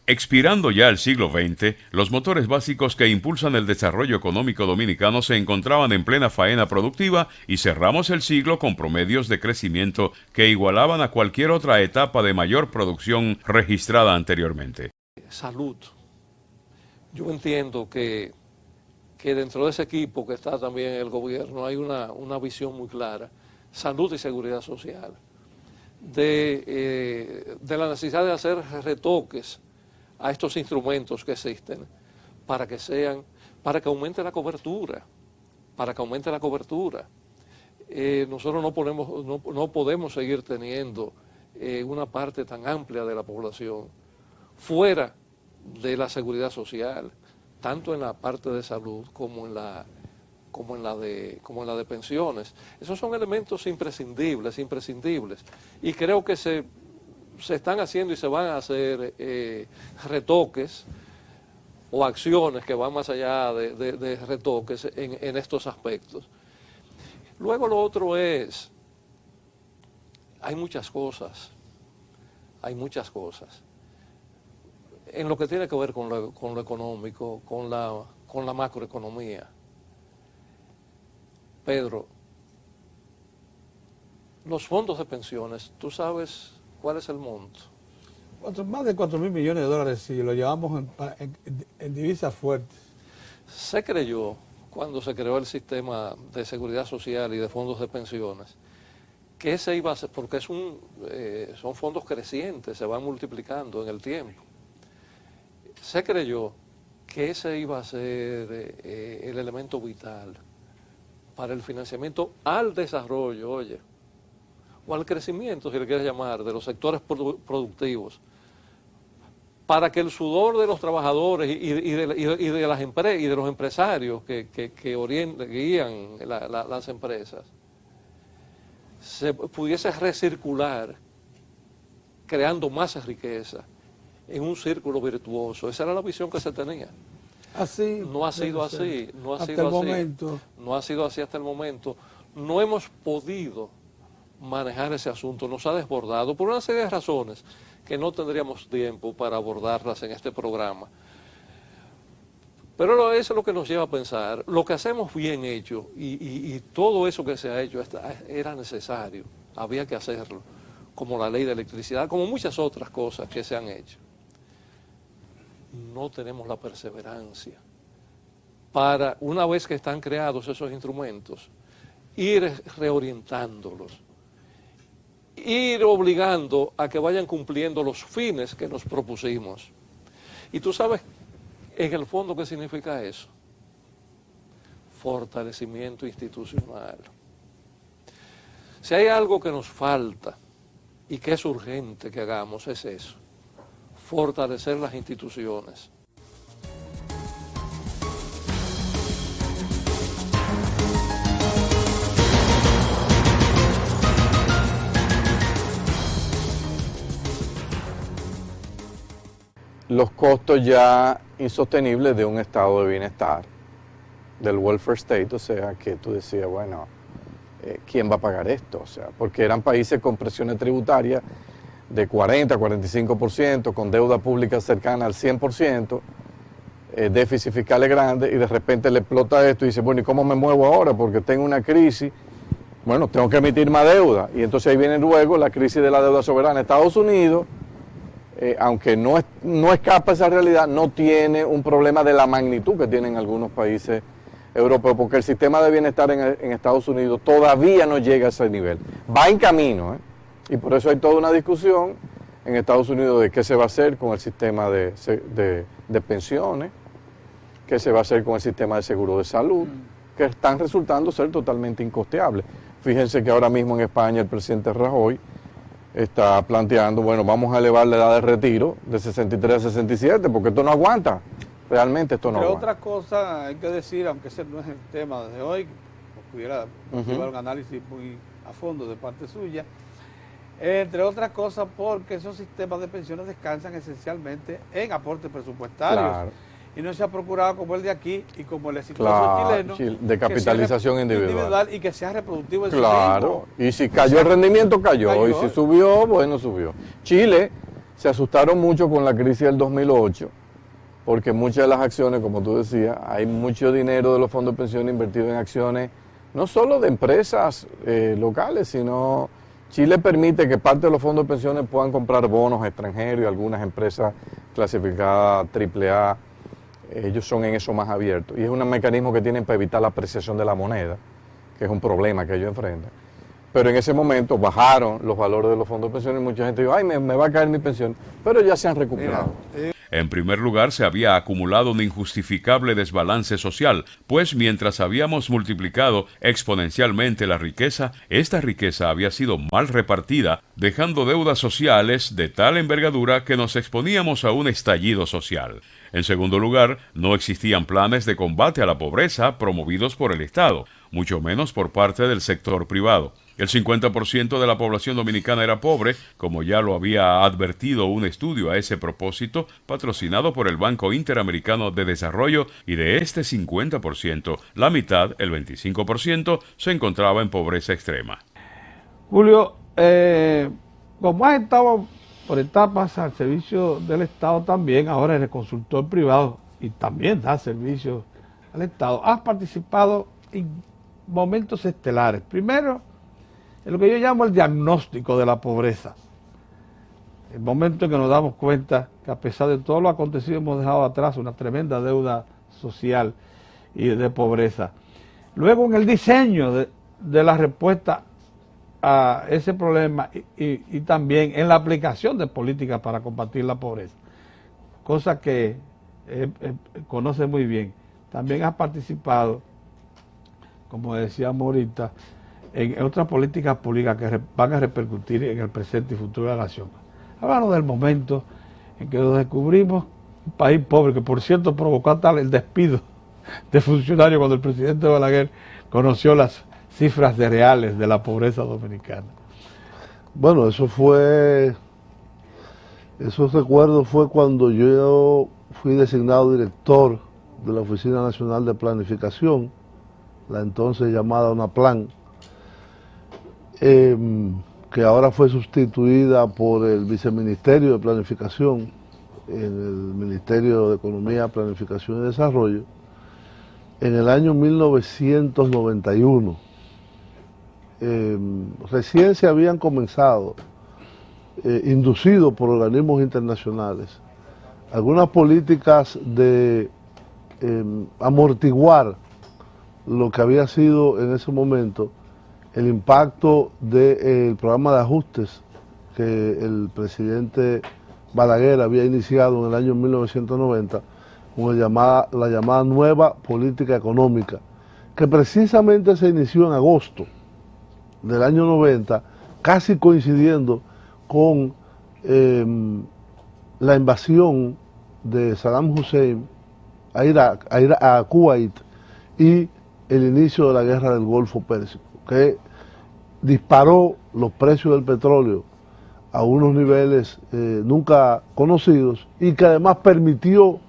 Expirando ya el siglo XX, los motores básicos que impulsan el desarrollo económico dominicano se encontraban en plena faena productiva y cerramos el siglo con promedios de crecimiento que igualaban a cualquier otra etapa de mayor producción registrada anteriormente. Salud. Yo entiendo que dentro de ese equipo que está también en el gobierno hay una visión muy clara, salud y seguridad social, de la necesidad de hacer retoques a estos instrumentos que existen para que aumente la cobertura, nosotros no podemos seguir teniendo una parte tan amplia de la población fuera de la seguridad social, tanto en la parte de salud como en la de pensiones. Esos son elementos imprescindibles, y creo que se están haciendo y se van a hacer retoques o acciones que van más allá de retoques en estos aspectos. Luego lo otro es, hay muchas cosas, en lo que tiene que ver con lo económico, con la macroeconomía. Pedro, los fondos de pensiones, ¿tú sabes cuál es el monto? Más de 4.000 millones de dólares si lo llevamos en divisas fuertes. Se creyó, cuando se creó el sistema de seguridad social y de fondos de pensiones, que ese iba a ser, porque son fondos crecientes, se van multiplicando en el tiempo. Se creyó que ese iba a ser el elemento vital para el financiamiento al desarrollo, o al crecimiento, si le quieres llamar, de los sectores productivos, para que el sudor de los trabajadores y de las empresas y de los empresarios que guían las empresas se pudiese recircular, creando más riqueza en un círculo virtuoso. Esa era la visión que se tenía. Así no ha sido así, no ha sido así hasta el momento. No hemos podido manejar ese asunto, nos ha desbordado por una serie de razones que no tendríamos tiempo para abordarlas en este programa. Pero eso es lo que nos lleva a pensar, lo que hacemos bien hecho y todo eso que se ha hecho era necesario, había que hacerlo, como la ley de electricidad, como muchas otras cosas que se han hecho. No tenemos la perseverancia para, una vez que están creados esos instrumentos, ir reorientándolos, ir obligando a que vayan cumpliendo los fines que nos propusimos. Y tú sabes, en el fondo, ¿qué significa eso? Fortalecimiento institucional. Si hay algo que nos falta y que es urgente que hagamos, es eso. Fortalecer las instituciones. Los costos ya insostenibles de un estado de bienestar, del welfare state, o sea, que tú decías, bueno, ¿quién va a pagar esto? O sea, porque eran países con presiones tributarias de 40, 45%, con deuda pública cercana al 100%, déficit fiscales grandes, y de repente le explota esto y dice, bueno, ¿y cómo me muevo ahora? Porque tengo una crisis, bueno, tengo que emitir más deuda, y entonces ahí viene luego la crisis de la deuda soberana. Estados Unidos, aunque no escapa esa realidad, no tiene un problema de la magnitud que tienen algunos países europeos, porque el sistema de bienestar en Estados Unidos todavía no llega a ese nivel. Va en camino, y por eso hay toda una discusión en Estados Unidos de qué se va a hacer con el sistema de pensiones, qué se va a hacer con el sistema de seguro de salud, que están resultando ser totalmente incosteables. Fíjense que ahora mismo en España el presidente Rajoy está planteando, bueno, vamos a elevar la edad de retiro de 63 a 67, porque esto no aguanta, realmente esto no aguanta. Pero otra cosa hay que decir, aunque ese no es el tema de hoy, pudiera llevar un análisis muy a fondo de parte suya, entre otras cosas porque esos sistemas de pensiones descansan esencialmente en aportes presupuestarios. Claro. Y no se ha procurado como el de aquí y como el exitoso chileno, de capitalización individual y que sea reproductivo en claro, y si cayó el rendimiento, cayó, y si subió, bueno, subió. Chile se asustaron mucho con la crisis del 2008, porque muchas de las acciones, como tú decías, hay mucho dinero de los fondos de pensión invertido en acciones, no solo de empresas locales, sino Chile permite que parte de los fondos de pensiones puedan comprar bonos extranjeros y algunas empresas clasificadas AAA, ellos son en eso más abiertos. Y es un mecanismo que tienen para evitar la apreciación de la moneda, que es un problema que ellos enfrentan. Pero en ese momento bajaron los valores de los fondos de pensiones y mucha gente dijo, ay, me va a caer mi pensión, pero ya se han recuperado. En primer lugar, se había acumulado un injustificable desbalance social, pues mientras habíamos multiplicado exponencialmente la riqueza, esta riqueza había sido mal repartida, dejando deudas sociales de tal envergadura que nos exponíamos a un estallido social. En segundo lugar, no existían planes de combate a la pobreza promovidos por el Estado, mucho menos por parte del sector privado. El 50% de la población dominicana era pobre, como ya lo había advertido un estudio a ese propósito, patrocinado por el Banco Interamericano de Desarrollo, y de este 50%, la mitad, el 25%, se encontraba en pobreza extrema. Julio, como has estado por etapas al servicio del Estado también, ahora eres consultor privado y también das servicio al Estado, has participado en momentos estelares. Primero, en lo que yo llamo el diagnóstico de la pobreza. El momento en que nos damos cuenta que a pesar de todo lo acontecido hemos dejado atrás una tremenda deuda social y de pobreza. Luego en el diseño de la respuesta a ese problema y también en la aplicación de políticas para combatir la pobreza, cosa que conoce muy bien. También has participado, como decíamos ahorita, en otras políticas públicas que van a repercutir en el presente y futuro de la nación. Hablando del momento en que nos descubrimos un país pobre, que por cierto provocó tal el despido de funcionarios cuando el presidente Balaguer conoció las cifras reales de la pobreza dominicana. Bueno, esos recuerdos fue cuando yo fui designado director de la Oficina Nacional de Planificación, la entonces llamada UNAPLAN, que ahora fue sustituida por el Viceministerio de Planificación en el Ministerio de Economía, Planificación y Desarrollo, en el año 1991. Recién se habían comenzado, inducidos por organismos internacionales, algunas políticas de amortiguar lo que había sido en ese momento el impacto del programa de ajustes que el presidente Balaguer había iniciado en el año 1990 con la llamada nueva política económica, que precisamente se inició en agosto del año 90, casi coincidiendo con la invasión de Saddam Hussein a Irak, a Kuwait, y el inicio de la guerra del Golfo Pérsico, que disparó los precios del petróleo a unos niveles nunca conocidos y que además permitió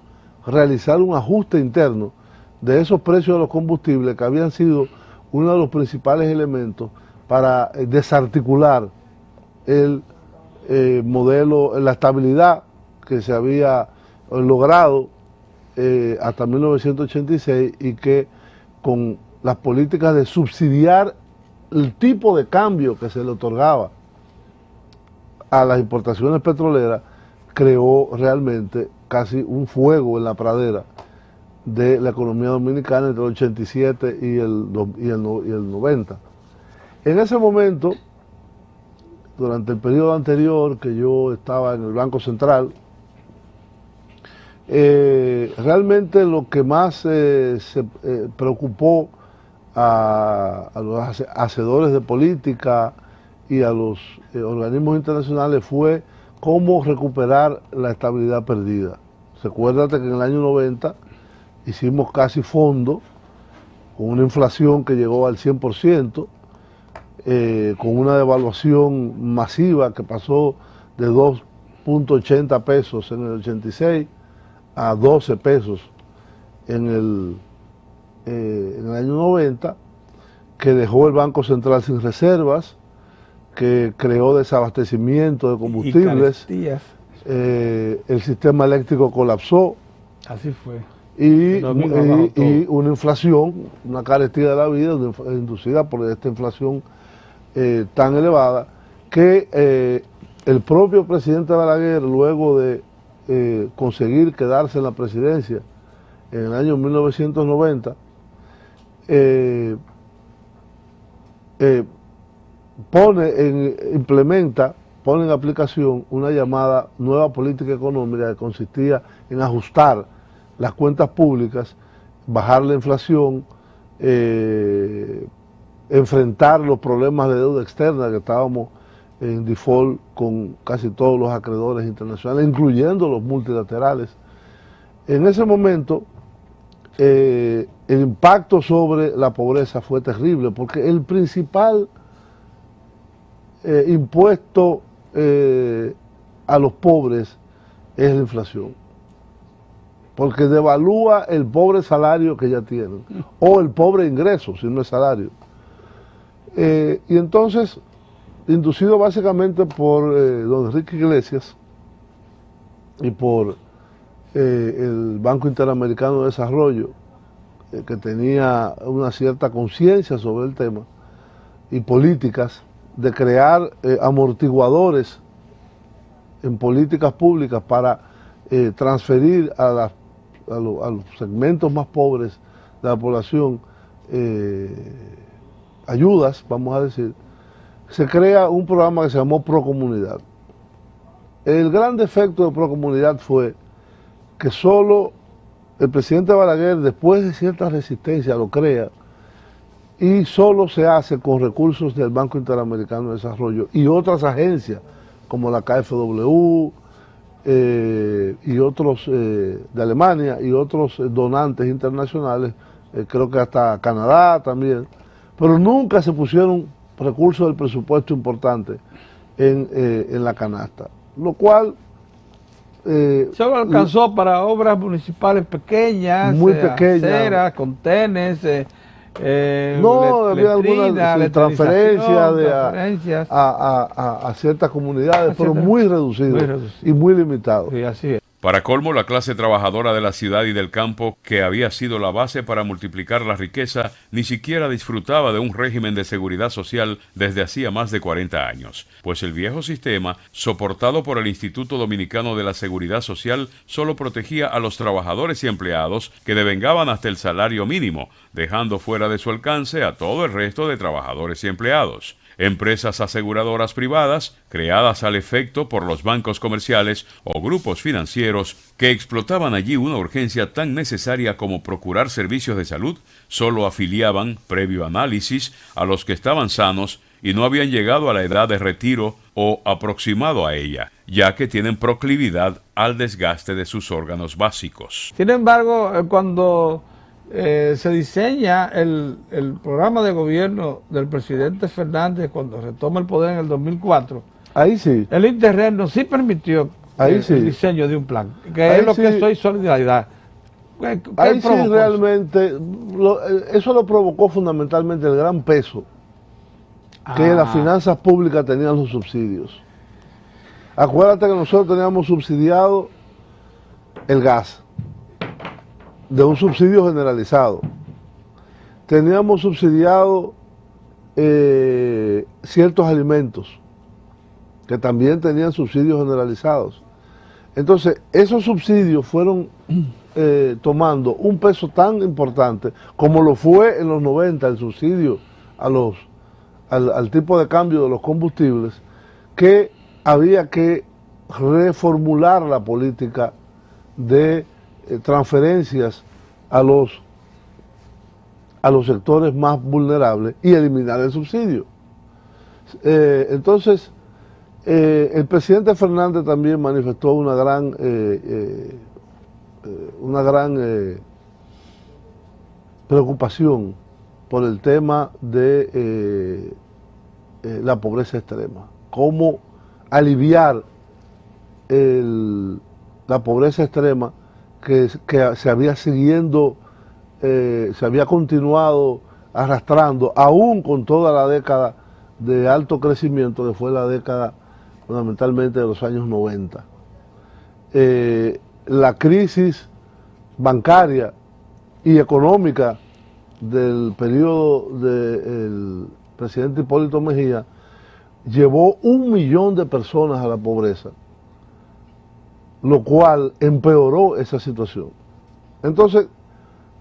realizar un ajuste interno de esos precios de los combustibles que habían sido uno de los principales elementos para desarticular el modelo, la estabilidad que se había logrado hasta 1986 y que con las políticas de subsidiar el tipo de cambio que se le otorgaba a las importaciones petroleras creó realmente casi un fuego en la pradera de la economía dominicana entre el 87 y el 90. En ese momento, durante el periodo anterior que yo estaba en el Banco Central, realmente lo que más se preocupó a los hacedores de política y a los organismos internacionales fue cómo recuperar la estabilidad perdida. Recuérdate que en el año 90 hicimos casi fondo, con una inflación que llegó al 100%, con una devaluación masiva que pasó de 2.80 pesos en el 86 a 12 pesos en el año 90, que dejó el Banco Central sin reservas, que creó desabastecimiento de combustibles. el sistema eléctrico colapsó Así fue. y Domingo abajo todo. una inflación, una carestía de la vida inducida por esta inflación tan elevada que el propio presidente Balaguer, luego de conseguir quedarse en la presidencia en el año 1990, pone en aplicación una llamada nueva política económica que consistía en ajustar las cuentas públicas, bajar la inflación, enfrentar los problemas de deuda externa, que estábamos en default con casi todos los acreedores internacionales, incluyendo los multilaterales. En ese momento, el impacto sobre la pobreza fue terrible, porque el principal impuesto a los pobres es la inflación, porque devalúa el pobre salario que ya tienen, o el pobre ingreso, si no es salario. Y entonces, inducido básicamente por don Enrique Iglesias y por el Banco Interamericano de Desarrollo, que tenía una cierta conciencia sobre el tema, y políticas de crear amortiguadores en políticas públicas para transferir a los segmentos más pobres de la población ayudas, vamos a decir, se crea un programa que se llamó Procomunidad. El gran defecto de Procomunidad fue que solo el presidente Balaguer, después de cierta resistencia, lo crea, y solo se hace con recursos del Banco Interamericano de Desarrollo y otras agencias como la KfW y otros de Alemania y otros donantes internacionales, creo que hasta Canadá también, pero nunca se pusieron recursos del presupuesto importantes en la canasta, lo cual solo alcanzó para obras municipales pequeñas, muy pequeñas, aceras, contenes, no, había algunas transferencias a ciertas comunidades, pero muy reducidas y muy limitadas. Sí, así es. Para colmo, la clase trabajadora de la ciudad y del campo, que había sido la base para multiplicar la riqueza, ni siquiera disfrutaba de un régimen de seguridad social desde hacía más de 40 años, pues el viejo sistema, soportado por el Instituto Dominicano de la Seguridad Social, solo protegía a los trabajadores y empleados que devengaban hasta el salario mínimo, dejando fuera de su alcance a todo el resto de trabajadores y empleados. Empresas aseguradoras privadas, creadas al efecto por los bancos comerciales o grupos financieros que explotaban allí una urgencia tan necesaria como procurar servicios de salud, solo afiliaban, previo análisis, a los que estaban sanos y no habían llegado a la edad de retiro o aproximado a ella, ya que tienen proclividad al desgaste de sus órganos básicos. Sin embargo, cuando se diseña el programa de gobierno del presidente Fernández cuando retoma el poder en el 2004, ahí sí, el interregno sí permitió el diseño de un plan, que ahí es lo que soy solidaridad. Ahí sí realmente, eso lo provocó fundamentalmente el gran peso que las finanzas públicas tenían los subsidios. Acuérdate que nosotros teníamos subsidiado el gas, de un subsidio generalizado. Teníamos subsidiado ciertos alimentos, que también tenían subsidios generalizados. Entonces, esos subsidios fueron tomando un peso tan importante, como lo fue en los 90 el subsidio al tipo de cambio de los combustibles, que había que reformular la política de transferencias a los sectores más vulnerables y eliminar el subsidio. Entonces, el presidente Fernández también manifestó una gran preocupación por el tema de la pobreza extrema, cómo aliviar la pobreza extrema que se había se había continuado arrastrando, aún con toda la década de alto crecimiento que fue la década fundamentalmente de los años 90. la crisis bancaria y económica del periodo del presidente Hipólito Mejía llevó 1 millón de personas a la pobreza, lo cual empeoró esa situación. Entonces,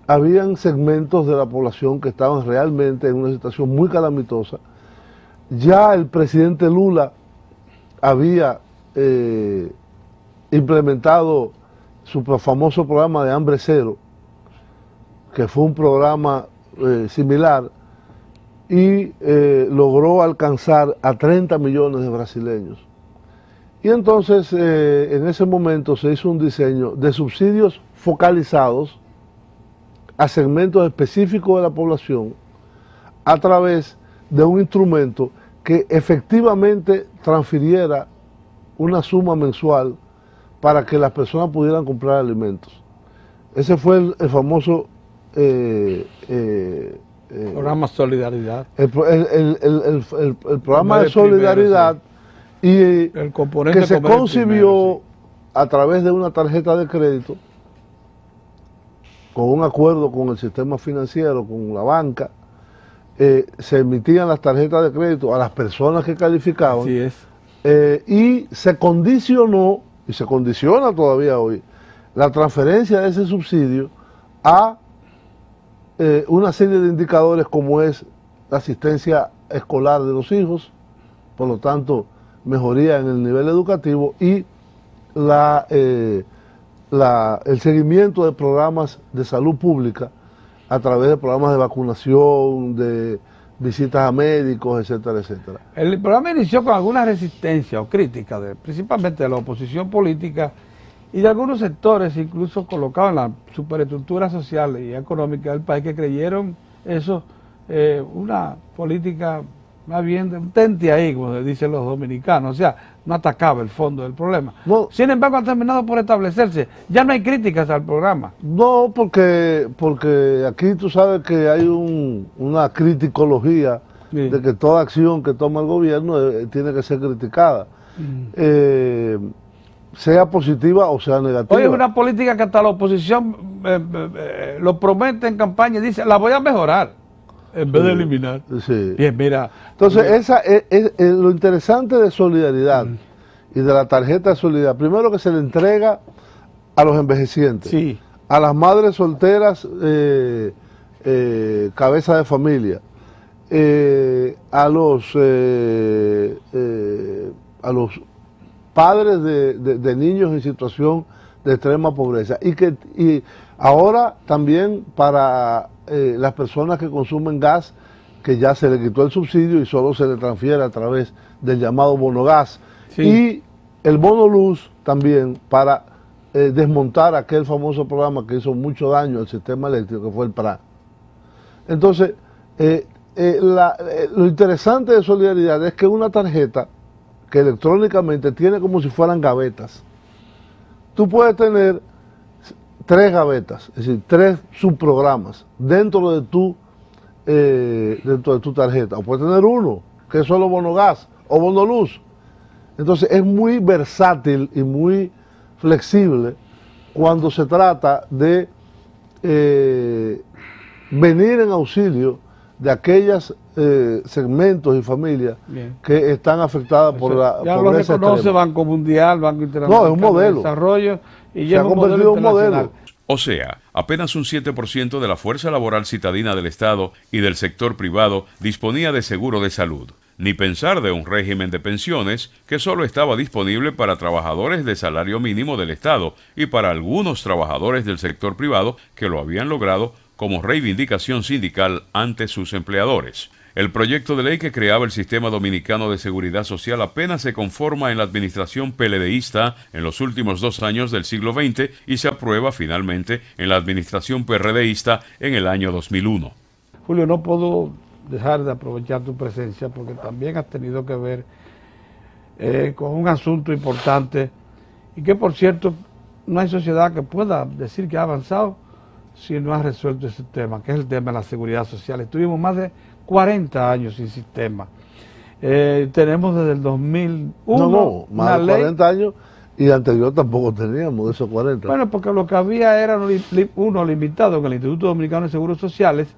habían segmentos de la población que estaban realmente en una situación muy calamitosa. Ya el presidente Lula había implementado su famoso programa de Hambre Cero, que fue un programa similar, y logró alcanzar a 30 millones de brasileños. Y entonces en ese momento se hizo un diseño de subsidios focalizados a segmentos específicos de la población a través de un instrumento que efectivamente transfiriera una suma mensual para que las personas pudieran comprar alimentos. Ese fue el famoso programa Solidaridad. El programa de solidaridad, sí. Y el componente que se concibió primero, sí, a través de una tarjeta de crédito, con un acuerdo con el sistema financiero, con la banca. Se emitían las tarjetas de crédito a las personas que calificaban. Así es. Y se condicionó, y se condiciona todavía hoy, la transferencia de ese subsidio a una serie de indicadores como es la asistencia escolar de los hijos, por lo tanto, mejoría en el nivel educativo y el seguimiento de programas de salud pública a través de programas de vacunación, de visitas a médicos, etcétera, etcétera. El programa inició con alguna resistencia o crítica, principalmente de la oposición política y de algunos sectores, incluso colocados en la superestructura social y económica del país, que creyeron eso una política más bien de un tente ahí, como dicen los dominicanos, o sea, no atacaba el fondo del problema. No. Sin embargo, ha terminado por establecerse. Ya no hay críticas al programa. No, porque aquí tú sabes que hay una criticología, sí, de que toda acción que toma el gobierno tiene que ser criticada, sea positiva o sea negativa. Hoy es una política que hasta la oposición lo promete en campaña y dice, la voy a mejorar, en vez de eliminar. Sí. Bien, mira. Entonces, esa es lo interesante de Solidaridad y de la tarjeta de solidaridad. Primero, que se le entrega a los envejecientes, sí, a las madres solteras, cabeza de familia, a los padres de niños en situación de extrema pobreza. Y ahora también para las personas que consumen gas, que ya se le quitó el subsidio y solo se le transfiere a través del llamado bono gas. Sí. Y el bono luz también para desmontar aquel famoso programa que hizo mucho daño al sistema eléctrico, que fue el PRA. Entonces, lo interesante de Solidaridad es que una tarjeta que electrónicamente tiene como si fueran gavetas. Tú puedes tener 3 gavetas, es decir, 3 subprogramas dentro de tu tarjeta. O puedes tener uno, que es solo bono gas o bono luz. Entonces es muy versátil y muy flexible cuando se trata de venir en auxilio de aquellos segmentos y familias, bien, que están afectadas por la pobreza. Ya lo reconoce Banco Mundial, Banco Interamericano, no, es un modelo de Desarrollo, y se ha convertido en un modelo. O sea, apenas un 7% de la fuerza laboral citadina del Estado y del sector privado disponía de seguro de salud. Ni pensar de un régimen de pensiones que solo estaba disponible para trabajadores de salario mínimo del Estado y para algunos trabajadores del sector privado que lo habían logrado como reivindicación sindical ante sus empleadores. El proyecto de ley que creaba el Sistema Dominicano de Seguridad Social apenas se conforma en la administración PLDista en los últimos 2 años del siglo XX y se aprueba finalmente en la administración PRDista en el año 2001. Julio, no puedo dejar de aprovechar tu presencia porque también has tenido que ver con un asunto importante y que, por cierto, no hay sociedad que pueda decir que ha avanzado si no ha resuelto ese tema, que es el tema de la seguridad social. Estuvimos más de 40 años sin sistema. Tenemos desde el 2001 más de 40 años Y anterior tampoco teníamos de esos 40. Bueno, porque lo que había era uno limitado en el Instituto Dominicano de Seguros Sociales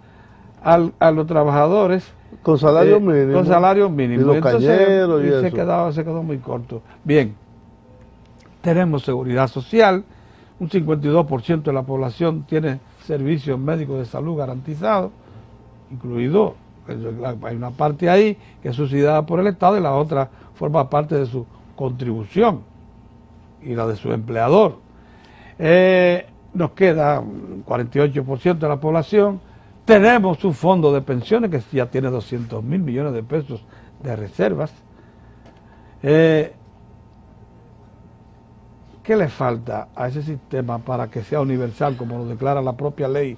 a los trabajadores con salario mínimo. Con salario mínimo. Y los cañeros y se eso. Se quedó muy corto. Bien, tenemos seguridad social, un 52% de la población tiene servicios médicos de salud garantizados, incluido, hay una parte ahí que es subsidiada por el Estado y la otra forma parte de su contribución y la de su empleador. Nos queda un 48% de la población. Tenemos un fondo de pensiones que ya tiene 200 mil millones de pesos de reservas. ¿Qué le falta a ese sistema para que sea universal, como lo declara la propia ley,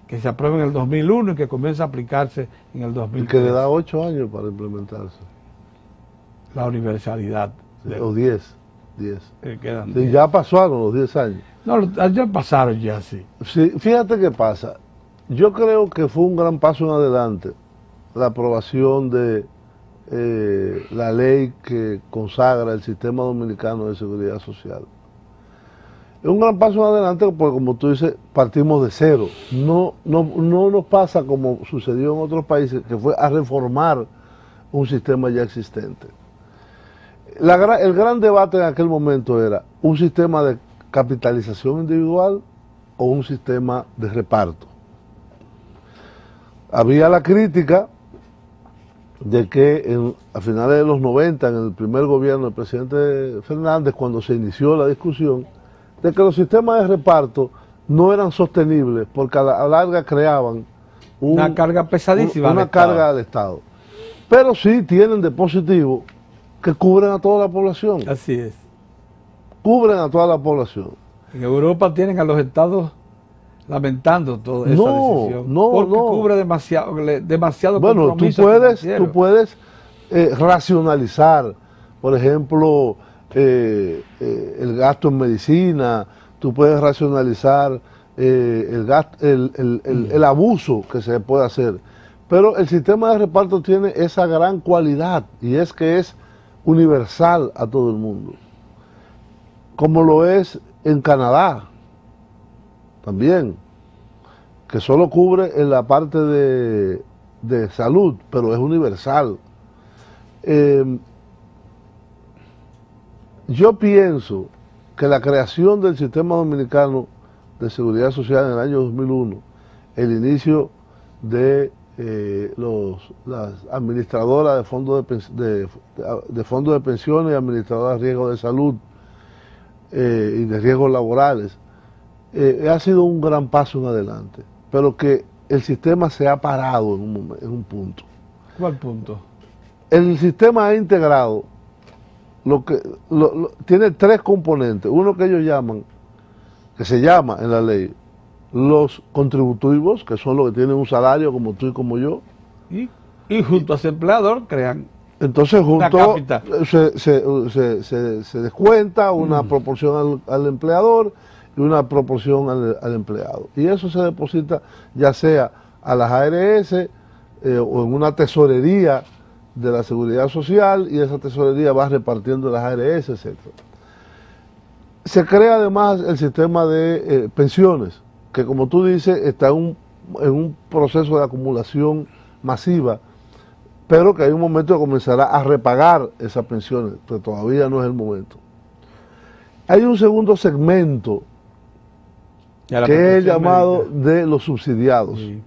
que se apruebe en el 2001 y que comience a aplicarse en el 2003? Y que le da 8 años para implementarse. La universalidad. O 10. Quedan Sí, ya pasaron los 10 años. No, ya pasaron ya, sí. Sí, fíjate qué pasa. Yo creo que fue un gran paso en adelante la aprobación de la ley que consagra el sistema dominicano de seguridad social. Es un gran paso en adelante porque, como tú dices, partimos de cero. No nos pasa como sucedió en otros países, que fue a reformar un sistema ya existente. El gran debate en aquel momento era un sistema de capitalización individual o un sistema de reparto. Había la crítica de que a finales de los 90, en el primer gobierno del presidente Fernández, cuando se inició la discusión, de que los sistemas de reparto no eran sostenibles porque a la larga creaban una carga pesadísima. Una carga al Estado. Pero sí tienen de positivo que cubren a toda la población. Así es. Cubren a toda la población. En Europa tienen a los estados lamentando toda esa decisión. Porque cubre demasiado bueno, compromiso tú puedes racionalizar, por ejemplo, el gasto en medicina, tú puedes racionalizar el abuso que se puede hacer. Pero el sistema de reparto tiene esa gran cualidad y es que es universal a todo el mundo, como lo es en Canadá también, que solo cubre en la parte de salud, pero es universal. Yo pienso que la creación del sistema dominicano de seguridad social en el año 2001, el inicio de las administradoras de fondos de pensiones y administradoras de riesgo de salud y de riesgos laborales, ha sido un gran paso en adelante, pero que el sistema se ha parado en un punto. ¿Cuál punto? El sistema ha integrado tiene 3 componentes. Uno que ellos llaman, que se llama en la ley, los contributivos, que son los que tienen un salario como tú y como yo. Y junto a ese empleador crean. Entonces junto se descuenta una proporción al empleador y una proporción al empleado. Y eso se deposita ya sea a las ARS o en una tesorería de la Seguridad Social, y esa tesorería va repartiendo las ARS, etc. Se crea además el sistema de pensiones, que como tú dices está en un proceso de acumulación masiva, pero que hay un momento que comenzará a repagar esas pensiones, pero todavía no es el momento. Hay un segundo segmento que es llamado de los subsidiados. Sí.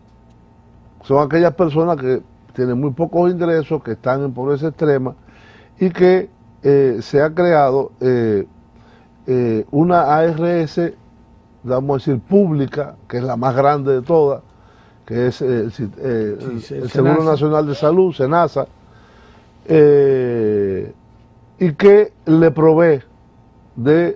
Son aquellas personas que tienen muy pocos ingresos, que están en pobreza extrema y que se ha creado una ARS, vamos a decir, pública, que es la más grande de todas, que es el Seguro Nacional de Salud, SENASA, y que le provee del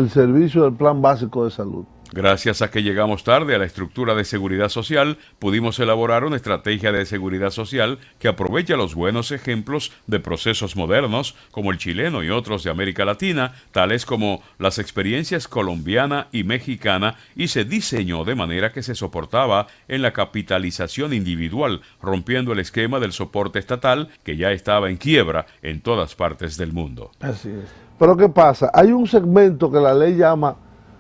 servicio del Plan Básico de Salud. Gracias a que llegamos tarde a la estructura de seguridad social, pudimos elaborar una estrategia de seguridad social que aprovecha los buenos ejemplos de procesos modernos, como el chileno y otros de América Latina, tales como las experiencias colombiana y mexicana, y se diseñó de manera que se soportaba en la capitalización individual, rompiendo el esquema del soporte estatal que ya estaba en quiebra en todas partes del mundo. Así es. Pero ¿qué pasa? Hay un segmento que la ley llama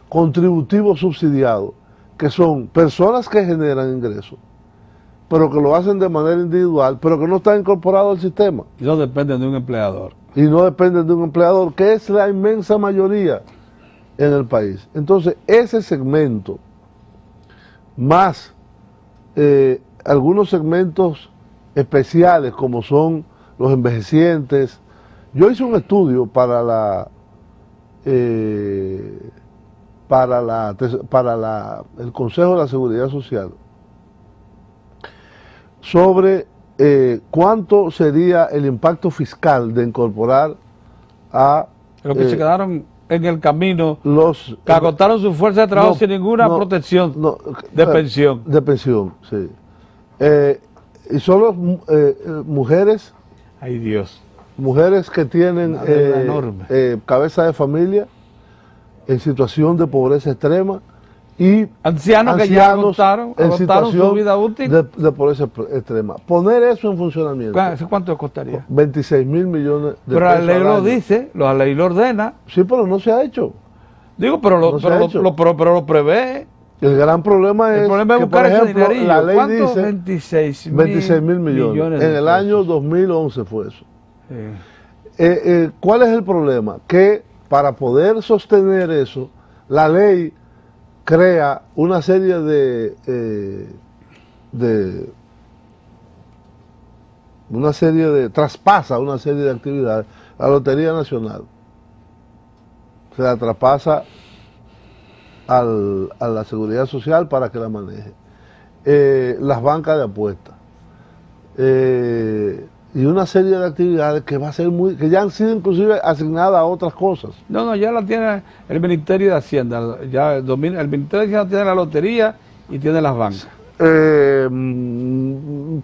contributivo subsidiado, que son personas que generan ingresos, pero que lo hacen de manera individual, pero que no están incorporados al sistema. Y no dependen de un empleador. Y no dependen de un empleador, que es la inmensa mayoría en el país. Entonces, ese segmento, más algunos segmentos especiales, como son los envejecientes. Yo hice un estudio para el Consejo de la Seguridad Social sobre cuánto sería el impacto fiscal de incorporar a Los que se quedaron en el camino, los que agotaron su fuerza de trabajo sin ninguna protección de pensión. De pensión, sí. Y solo mujeres. Ay, Dios. Mujeres que tienen cabeza de familia en situación de pobreza extrema y ancianos que ya agotaron su vida útil de pobreza extrema. Poner eso en funcionamiento. ¿Cuánto costaría? 26 mil millones de pesos. Pero la ley lo dice, la ley lo ordena. Sí, pero no se ha hecho. Digo, pero lo prevé. El gran problema es buscar que, por ejemplo, ese la ley dice 26 mil millones. En el año 2011 fue eso. Sí. ¿Cuál es el problema? Que para poder sostener eso, la ley crea una serie traspasa una serie de actividades. La Lotería Nacional se la traspasa a la Seguridad Social para que la maneje. Las bancas de apuestas. Y una serie de actividades que va a ser que ya han sido inclusive asignadas a otras cosas. No, ya la tiene el Ministerio de Hacienda. Ya el Ministerio de Hacienda tiene la lotería y tiene las bancas.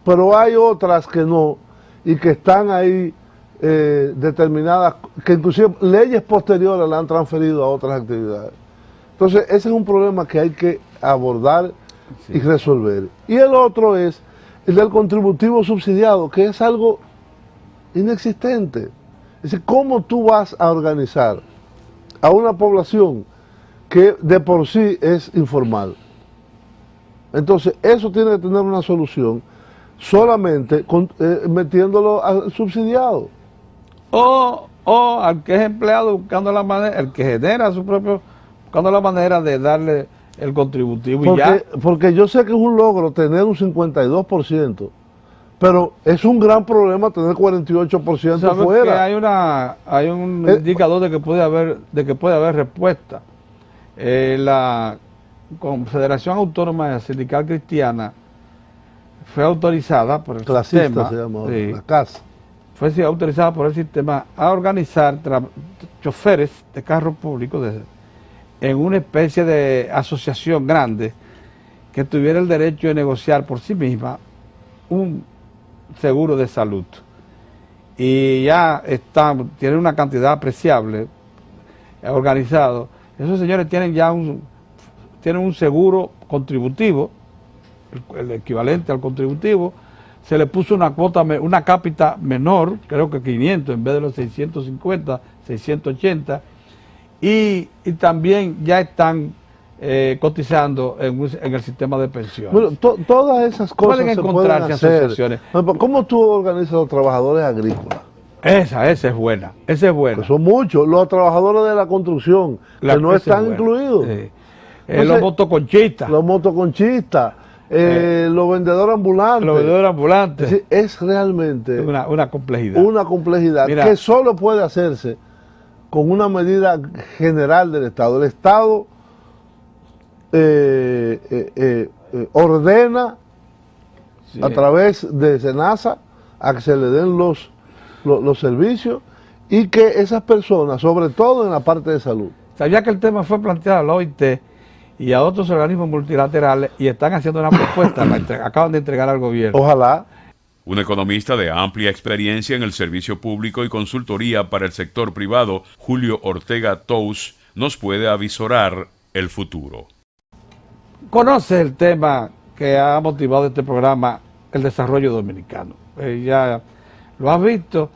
Pero hay otras que no, y que están ahí determinadas, que inclusive leyes posteriores la han transferido a otras actividades. Entonces, ese es un problema que hay que abordar y resolver. Y el otro es el del contributivo subsidiado, que es algo inexistente. Es decir, ¿cómo tú vas a organizar a una población que de por sí es informal? Entonces, eso tiene que tener una solución solamente metiéndolo al subsidiado. O al que es empleado buscando la manera, el que genera su propio, buscando la manera de darle el contributivo porque yo sé que es un logro tener un 52%, pero es un gran problema tener 48% fuera. Que hay un indicador de que puede haber respuesta. La Confederación Autónoma Sindical Cristiana fue autorizada por el sistema, se llama ahora, la CAS. Fue autorizada por el sistema a organizar choferes de carros públicos en una especie de asociación grande que tuviera el derecho de negociar por sí misma un seguro de salud. Y ya tienen una cantidad apreciable organizado. Esos señores tienen ya un seguro contributivo, el equivalente al contributivo. Se le puso una cápita menor, creo que 500 en vez de los 650, 680, y también ya están cotizando en el sistema de pensiones. Bueno, todas esas cosas pueden encontrarse asociaciones. ¿Cómo tú organizas a los trabajadores agrícolas? Esa es buena, Que son muchos, los trabajadores de la construcción, que no están incluidos. Los motoconchistas. Los motoconchistas, los vendedores ambulantes. Es realmente una complejidad. Una complejidad que solo puede hacerse con una medida general del Estado. El Estado ordena a través de SENASA a que se le den los servicios y que esas personas, sobre todo en la parte de salud. Sabía que el tema fue planteado a la OIT y a otros organismos multilaterales y están haciendo una propuesta, acaban de entregar al gobierno. Ojalá. Un economista de amplia experiencia en el servicio público y consultoría para el sector privado, Julio Ortega Tous, nos puede avisorar el futuro. Conoce el tema que ha motivado este programa, el desarrollo dominicano. Ya lo has visto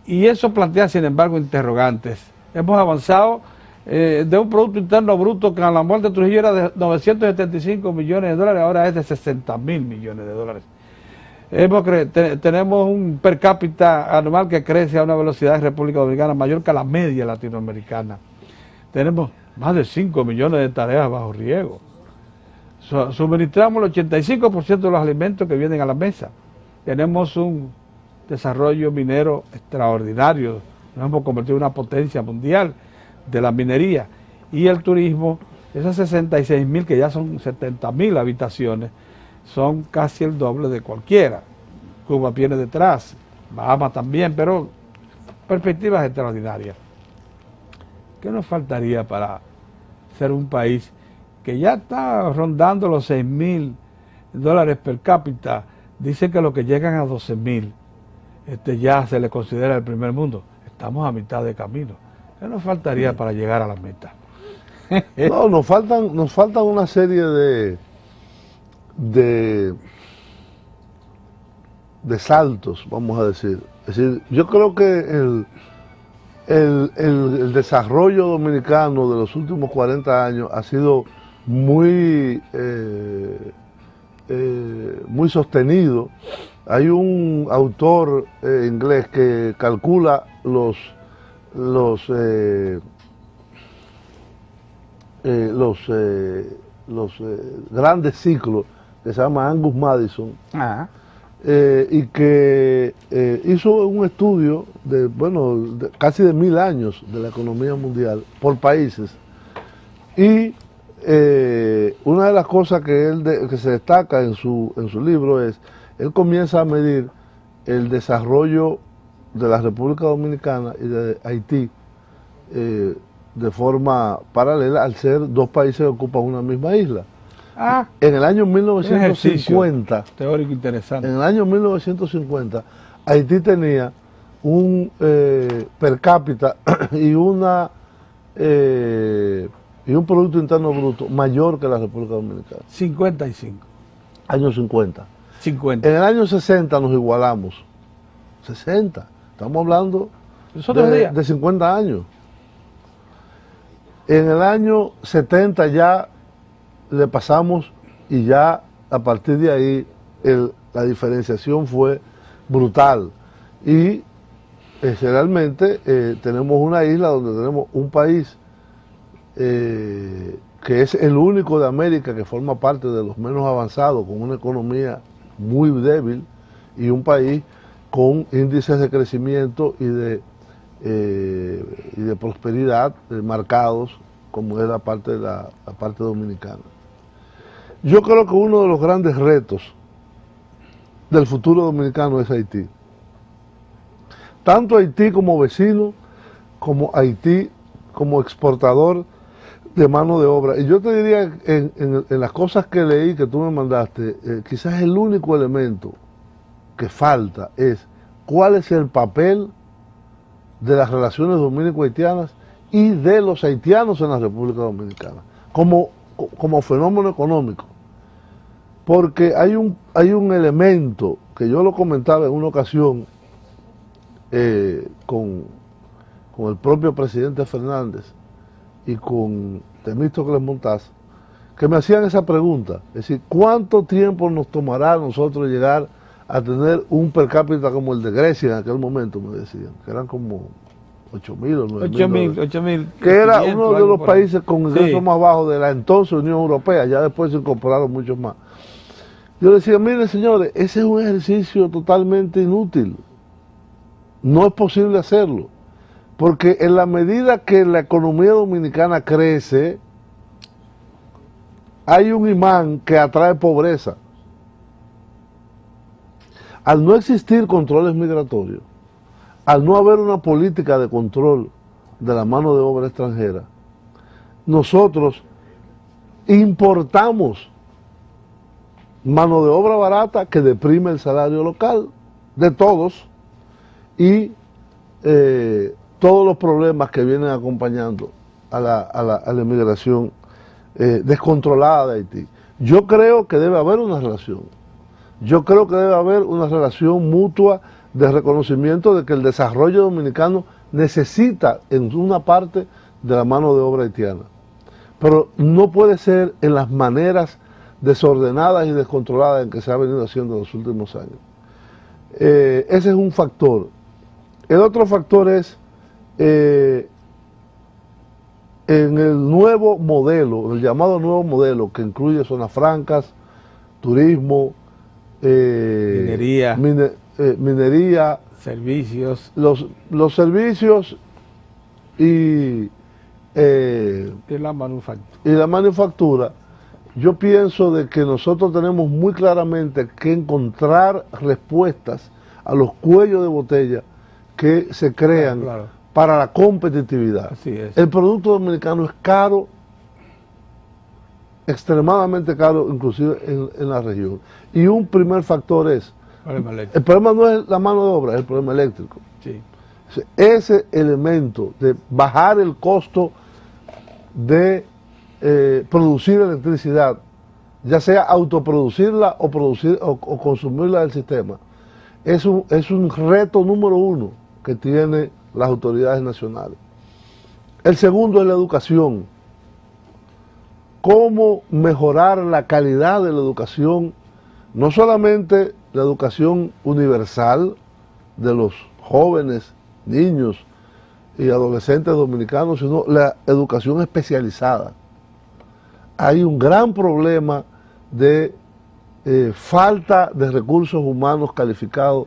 y eso plantea, sin embargo, interrogantes Hemos avanzado de un Producto Interno Bruto que a la muerte de Trujillo era de 975 millones de dólares, ahora es de 60.000 millones de dólares. Tenemos un per cápita anual que crece a una velocidad en República Dominicana mayor que la media latinoamericana. Tenemos más de 5 millones de tareas bajo riego. Suministramos el 85% de los alimentos que vienen a la mesa. Tenemos un desarrollo minero extraordinario. Nos hemos convertido en una potencia mundial de la minería. Y el turismo, esas 66.000 que ya son 70.000 habitaciones, son casi el doble de cualquiera. Cuba viene detrás, Bahamas también, pero perspectivas extraordinarias. ¿Qué nos faltaría para ser un país que ya está rondando los 6.000 dólares per cápita? Dicen que los que llegan a 12.000 ya se les considera el primer mundo. Estamos a mitad de camino. ¿Qué nos faltaría para llegar a la meta? No, nos faltan una serie de saltos, vamos a decir. Es decir, yo creo que el desarrollo dominicano de los últimos 40 años ha sido muy sostenido. Hay un autor inglés que calcula los grandes ciclos, que se llama Angus Madison, y que hizo un estudio de casi de 1000 años de la economía mundial por países. Y una de las cosas que se destaca en su libro es, él comienza a medir el desarrollo de la República Dominicana y de Haití de forma paralela, al ser dos países que ocupan una misma isla. En el año 1950, teórico interesante. En el año 1950, Haití tenía un per cápita y un Producto Interno Bruto mayor que la República Dominicana. 55. Años 50. 50. En el año 60 nos igualamos. 60. Estamos hablando de 50 años. En el año 70 ya le pasamos y ya a partir de ahí la diferenciación fue brutal. Y realmente tenemos una isla donde tenemos un país que es el único de América que forma parte de los menos avanzados, con una economía muy débil, y un país con índices de crecimiento y de prosperidad marcados, como es la parte dominicana. Yo creo que uno de los grandes retos del futuro dominicano es Haití. Tanto Haití como vecino, como Haití como exportador de mano de obra. Y yo te diría, en las cosas que leí, que tú me mandaste, quizás el único elemento que falta es cuál es el papel de las relaciones dominico-haitianas y de los haitianos en la República Dominicana, como fenómeno económico. Porque hay un elemento que yo lo comentaba en una ocasión con el propio presidente Fernández y con Temístocles Montaz, que me hacían esa pregunta, es decir, ¿cuánto tiempo nos tomará a nosotros llegar a tener un per cápita como el de Grecia en aquel momento? Me decían, que eran como 8.000 o 9.000, que era uno de los países con ingresos más bajos de la entonces Unión Europea. Ya después se incorporaron muchos más. Yo decía, miren señores, ese es un ejercicio totalmente inútil. No es posible hacerlo, porque en la medida que la economía dominicana crece, hay un imán que atrae pobreza. Al no existir controles migratorios, al no haber una política de control de la mano de obra extranjera, nosotros importamos mano de obra barata que deprime el salario local de todos y todos los problemas que vienen acompañando a la inmigración descontrolada de Haití. Yo creo que debe haber una relación. Yo creo que debe haber una relación mutua de reconocimiento de que el desarrollo dominicano necesita en una parte de la mano de obra haitiana. Pero no puede ser en las maneras desordenadas y descontroladas en que se ha venido haciendo en los últimos años. Ese es un factor. El otro factor es en el nuevo modelo, el llamado nuevo modelo, que incluye zonas francas, turismo, minería, servicios. Los servicios y la manufactura. Y la manufactura, yo pienso de que nosotros tenemos muy claramente que encontrar respuestas a los cuellos de botella que se crean para la competitividad. Así es. El producto dominicano es caro, extremadamente caro, inclusive en la región. Y un primer factor es, el problema no es la mano de obra, es el problema eléctrico. Sí. Ese elemento de bajar el costo de producir electricidad, ya sea autoproducirla o consumirla del sistema, es un reto número uno que tienen las autoridades nacionales. El segundo es la educación. Cómo mejorar la calidad de la educación, no solamente la educación universal de los jóvenes, niños y adolescentes dominicanos, sino la educación especializada. Hay un gran problema de falta de recursos humanos calificados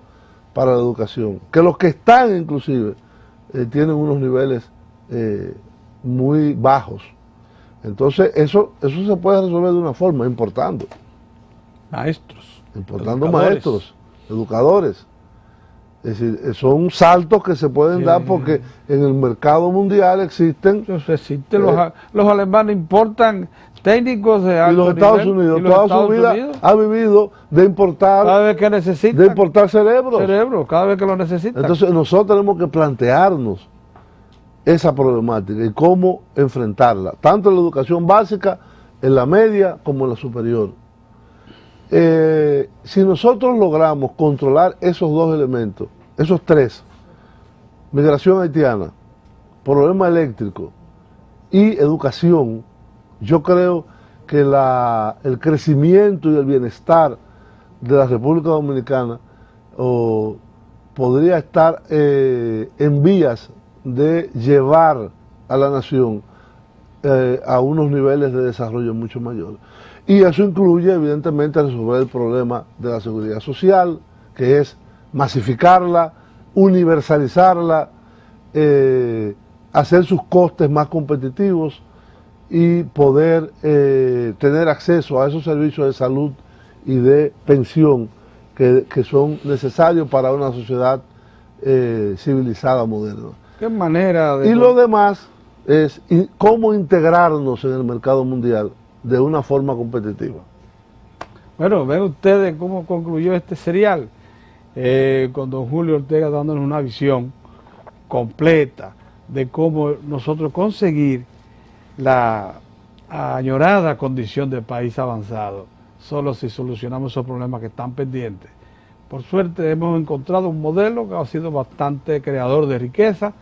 para la educación, que los que están inclusive tienen unos niveles muy bajos. Entonces eso se puede resolver de una forma, importando maestros, educadores. Es decir, son saltos que se pueden dar porque en el mercado mundial existen... Los alemanes importan técnicos de alto nivel. Y los Estados Unidos, toda su vida ha vivido de importar... Cada vez que necesitan. De importar cerebros. Cada vez que lo necesitan. Entonces nosotros tenemos que plantearnos esa problemática y cómo enfrentarla, tanto en la educación básica, en la media, como en la superior. Si nosotros logramos controlar esos dos elementos, esos tres, migración haitiana, problema eléctrico y educación, yo creo que el crecimiento y el bienestar de la República Dominicana podría estar en vías de llevar a la nación a unos niveles de desarrollo mucho mayores. Y eso incluye, evidentemente, resolver el problema de la seguridad social, que es masificarla, universalizarla, hacer sus costes más competitivos y poder tener acceso a esos servicios de salud y de pensión que son necesarios para una sociedad civilizada, moderna. ¿Qué manera de... Y lo demás es cómo integrarnos en el mercado mundial de una forma competitiva. Bueno, ven ustedes cómo concluyó este serial, con don Julio Ortega dándonos una visión completa de cómo nosotros conseguir la añorada condición de país avanzado, solo si solucionamos esos problemas que están pendientes. Por suerte hemos encontrado un modelo que ha sido bastante creador de riqueza,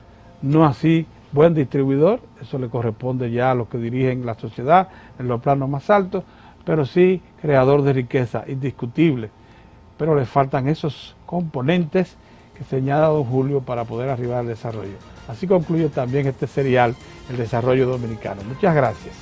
no así buen distribuidor, eso le corresponde ya a los que dirigen la sociedad en los planos más altos, pero sí creador de riqueza, indiscutible. Pero le faltan esos componentes que señala don Julio para poder arribar al desarrollo. Así concluye también este serial, El Desarrollo Dominicano. Muchas gracias.